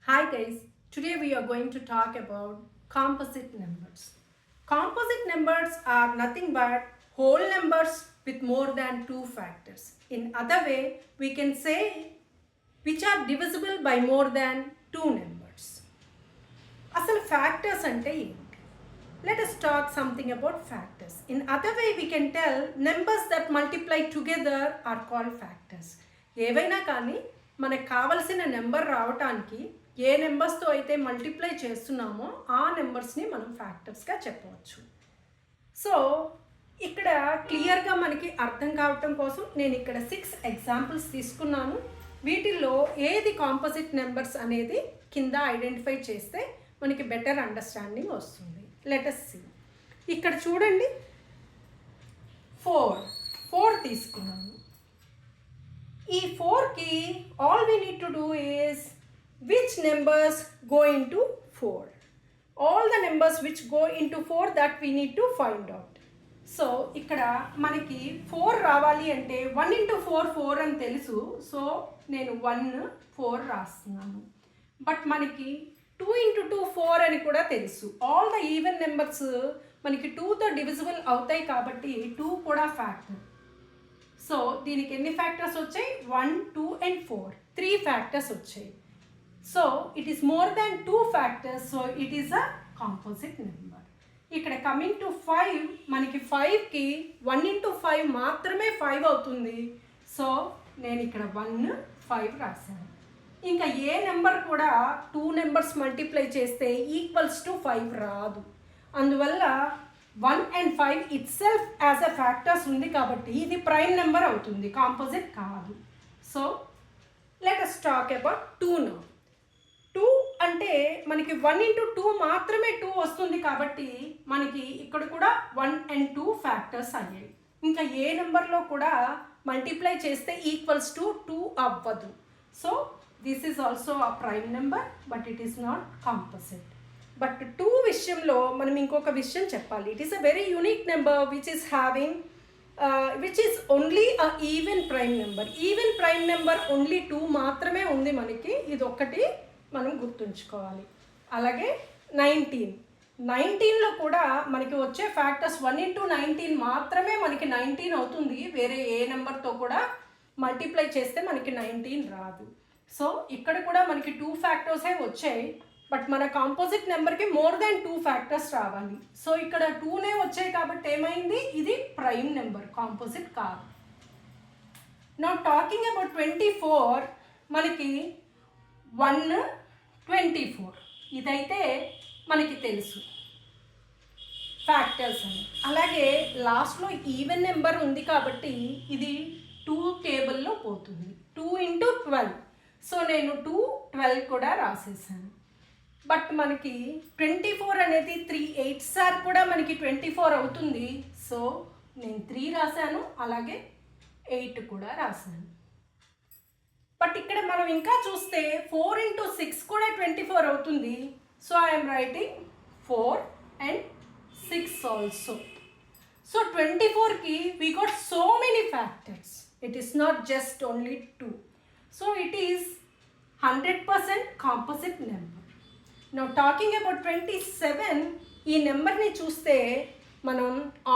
Hi guys, today we are going to talk about composite numbers. Composite numbers are nothing but whole numbers with more than two factors. In other way, we can say which are divisible by more than two numbers. అసలు factors అంటే ఏంటి? Let us talk something about factors. In other way, we can tell numbers that multiply together are called factors. ఏవైనా కానీ మనకు కావలసిన number రావటానికి ఏ నెంబర్స్తో అయితే multiply చేస్తున్నామో ఆ నెంబర్స్ని మనం ఫ్యాక్టర్స్గా చెప్పవచ్చు. సో ఇక్కడ క్లియర్గా మనకి అర్థం కావటం కోసం నేను ఇక్కడ 6 ఎగ్జాంపుల్స్ తీసుకున్నాను. వీటిల్లో ఏది కాంపోజిట్ నెంబర్స్ అనేది కింద ఐడెంటిఫై చేస్తే మనకి బెటర్ అండర్స్టాండింగ్ వస్తుంది. Let us see. ఇక్కడ చూడండి, 4 తీసుకున్నాను. ఈ 4కి all we need to do is which numbers go into 4. All the numbers which go into 4 that we need to find out. So ఇక్కడ మనకి 4 రావాలి అంటే 1 into 4 అని తెలుసు. సో నేను 1 4 రాస్తున్నాను. బట్ మనకి 2 into 2 4 అని కూడా తెలుసు. ఆల్ ద ఈవెన్ నెంబర్స్ మనకి 2తో డివిజిబుల్ అవుతాయి కాబట్టి 2 కూడా ఫ్యాక్టర్. సో దీనికి ఎన్ని ఫ్యాక్టర్స్ వచ్చాయి? 1 2 and 4 3 ఫ్యాక్టర్స్ వచ్చాయి. So it is more than 2 factors. So it is a composite number. ఇక్కడ కమింగ్ టు 5, మనకి 5కి 1 into 5 మాత్రమే 5 అవుతుంది. సో నేను ఇక్కడ 1 5 రాశాను. ఇంకా ఏ నెంబర్ కూడా 2 నెంబర్స్ మల్టిప్లై చేస్తే ఈక్వల్స్ టు 5 రాదు. అందువల్ల 1 and 5 it self as a factors ఉంది కాబట్టి ఇది ప్రైమ్ నెంబర్ అవుతుంది, కాంపోజిట్ కాదు. So let us talk about 2 now. 2 అంటే మనకి 1 into 2 మాత్రమే 2 వస్తుంది కాబట్టి మనకి ఇక్కడ కూడా 1 and 2 ఫ్యాక్టర్స్ అయ్యాయి. ఇంకా ఏ నెంబర్లో కూడా మల్టిప్లై చేస్తే ఈక్వల్స్ టు 2 అవ్వదు. So this is also a prime number but it is not composite. But 2 విషయంలో మనం ఇంకొక విషయం చెప్పాలి. It is a very unique number which is only a even prime number. Even prime number only 2 మాత్రమే ఉంది మనకి. ఇది ఒకటి మనం గుర్తుంచుకోవాలి. అలాగే 19లో కూడా మనకి వచ్చే ఫ్యాక్టర్స్ 1 into 19 మాత్రమే మనకి 19 అవుతుంది. వేరే ఏ నెంబర్తో కూడా మల్టిప్లై చేస్తే మనకి 19 రాదు. సో ఇక్కడ కూడా మనకి 2 ఫ్యాక్టర్సే వచ్చాయి. బట్ మన కాంపోజిట్ నెంబర్కి మోర్ దాన్ 2 ఫ్యాక్టర్స్ రావాలి. సో ఇక్కడ 2నే వచ్చాయి కాబట్టి ఏమైంది? ఇది ప్రైమ్ నెంబర్, కాంపోజిట్ కాదు. నౌ టాకింగ్ అబౌట్ 24, మనకి 1 24 ఇదైతే మనకి తెలుసు ఫ్యాక్టర్స్ అని. అలాగే లాస్ట్లో ఈవెన్ నెంబర్ ఉంది కాబట్టి ఇది 2 టేబుల్లో పోతుంది. 2 into 12. సో నేను 2 12 కూడా రాసేసాను. బట్ మనకి 24 అనేది 3 8 సార్ కూడా మనకి 24 అవుతుంది. సో నేను 3 రాశాను, అలాగే 8 కూడా రాశాను. బట్ ఇక్కడ మనం ఇంకా చూస్తే 4 into 6 కూడా 24 అవుతుంది. So I'm writing 4 and 6 also. So 24కి we got so many factors. It is not just only 2. So it is 100% composite number. Now talking about 27, ఈ నెంబర్ని చూస్తే మనం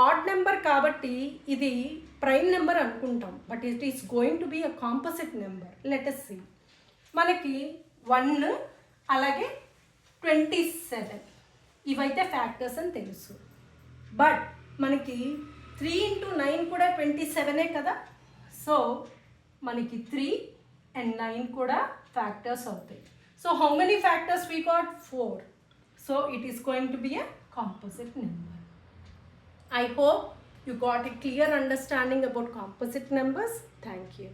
ఆడ్ నెంబర్ కాబట్టి ఇది ప్రైమ్ నెంబర్ అనుకుంటాం. But it is going to be a composite number. Let us see. మనకి 1 అలాగే 27 ఇవైతే ఫ్యాక్టర్స్ అని తెలుసు. బట్ మనకి 3 into 9 కూడా 27 కదా. సో మనకి 3 and 9 కూడా ఫ్యాక్టర్స్ అవుతాయి. So how many factors we got? 4. So it is going to be a composite number. I hope you got a clear understanding about composite numbers. Thank you.